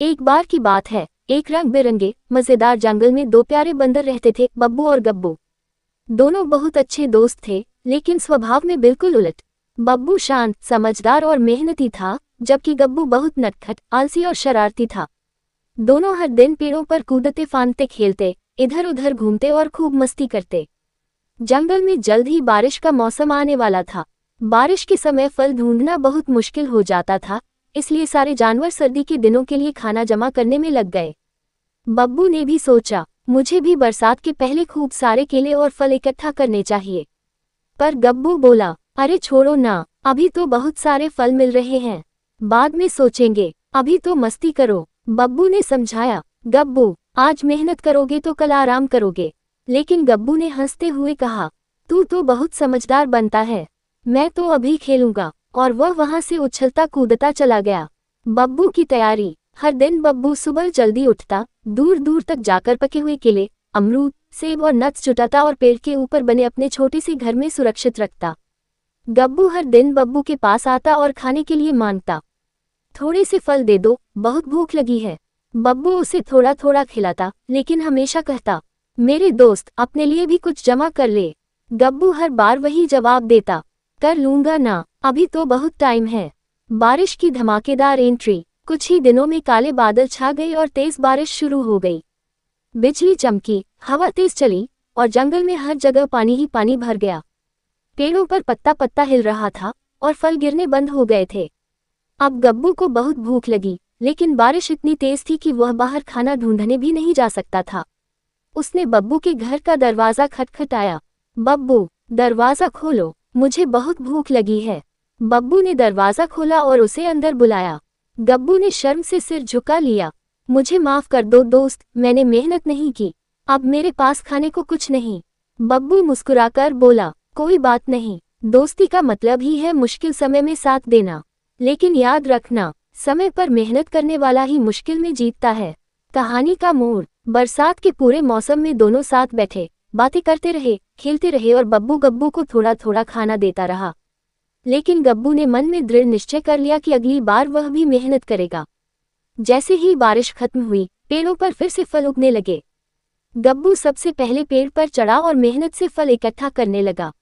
एक बार की बात है, एक रंग बिरंगे मजेदार जंगल में दो प्यारे बंदर रहते थे, बब्बू और गब्बू। दोनों बहुत अच्छे दोस्त थे, लेकिन स्वभाव में बिल्कुल उलट। बब्बू शांत, समझदार और मेहनती था, जबकि गब्बू बहुत नटखट, आलसी और शरारती था। दोनों हर दिन पेड़ों पर कूदते फांदते खेलते, इधर उधर घूमते और खूब मस्ती करते। जंगल में जल्द ही बारिश का मौसम आने वाला था। बारिश के समय फल ढूंढना बहुत मुश्किल हो जाता था, इसलिए सारे जानवर सर्दी के दिनों के लिए खाना जमा करने में लग गए। बब्बू ने भी सोचा, मुझे भी बरसात के पहले खूब सारे केले और फल इकट्ठा करने चाहिए। पर गब्बू बोला, अरे छोड़ो ना, अभी तो बहुत सारे फल मिल रहे हैं, बाद में सोचेंगे, अभी तो मस्ती करो। बब्बू ने समझाया, गब्बू, आज मेहनत करोगे तो कल आराम करोगे। लेकिन गब्बू ने हंसते हुए कहा, तू तो बहुत समझदार बनता है, मैं तो अभी खेलूंगा। और वह वहां से उछलता कूदता चला गया। बब्बू की तैयारी। हर दिन बब्बू सुबह जल्दी उठता, दूर दूर तक जाकर पके हुए केले, अमरूद, सेब और नट्स जुटाता और पेड़ के ऊपर बने अपने छोटे से घर में सुरक्षित रखता। गब्बू हर दिन बब्बू के पास आता और खाने के लिए मांगता, थोड़े से फल दे दो, बहुत भूख लगी है। बब्बू उसे थोड़ा थोड़ा खिलाता, लेकिन हमेशा कहता, मेरे दोस्त, अपने लिए भी कुछ जमा कर ले। गब्बू हर बार वही जवाब देता, कर लूंगा ना, अभी तो बहुत टाइम है। बारिश की धमाकेदार एंट्री। कुछ ही दिनों में काले बादल छा गए और तेज बारिश शुरू हो गई। बिजली चमकी, हवा तेज चली और जंगल में हर जगह पानी ही पानी भर गया। पेड़ों पर पत्ता पत्ता हिल रहा था और फल गिरने बंद हो गए थे। अब गब्बू को बहुत भूख लगी, लेकिन बारिश इतनी तेज थी कि वह बाहर खाना ढूंढने भी नहीं जा सकता था। उसने बब्बू के घर का दरवाजा खटखटाया, बब्बू, दरवाजा खोलो, मुझे बहुत भूख लगी है। बब्बू ने दरवाजा खोला और उसे अंदर बुलाया। गब्बू ने शर्म से सिर झुका लिया, मुझे माफ कर दो दोस्त, मैंने मेहनत नहीं की, अब मेरे पास खाने को कुछ नहीं। बब्बू मुस्कुराकर बोला, कोई बात नहीं, दोस्ती का मतलब ही है मुश्किल समय में साथ देना। लेकिन याद रखना, समय पर मेहनत करने वाला ही मुश्किल में जीतता है। कहानी का मोड़। बरसात के पूरे मौसम में दोनों साथ बैठे, बातें करते रहे, खेलते रहे और बब्बू गब्बू को थोड़ा थोड़ा खाना देता रहा। लेकिन गब्बू ने मन में दृढ़ निश्चय कर लिया कि अगली बार वह भी मेहनत करेगा। जैसे ही बारिश खत्म हुई, पेड़ों पर फिर से फल उगने लगे। गब्बू सबसे पहले पेड़ पर चढ़ा और मेहनत से फल इकट्ठा करने लगा।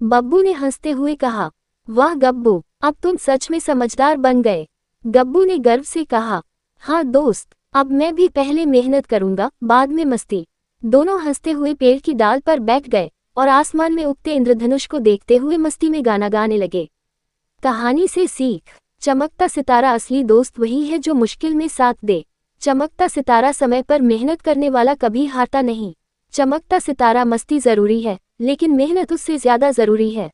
बब्बू ने हंसते हुए कहा, वाह गब्बू, अब तुम सच में समझदार बन गए। गब्बू ने गर्व से कहा, हाँ दोस्त, अब मैं भी पहले मेहनत करूंगा, बाद में मस्ती। दोनों हंसते हुए पेड़ की डाल पर बैठ गए और आसमान में उगते इंद्रधनुष को देखते हुए मस्ती में गाना गाने लगे। कहानी से सीख। चमकता सितारा असली दोस्त वही है जो मुश्किल में साथ दे। चमकता सितारा समय पर मेहनत करने वाला कभी हारता नहीं। चमकता सितारा मस्ती जरूरी है, लेकिन मेहनत उससे ज्यादा जरूरी है।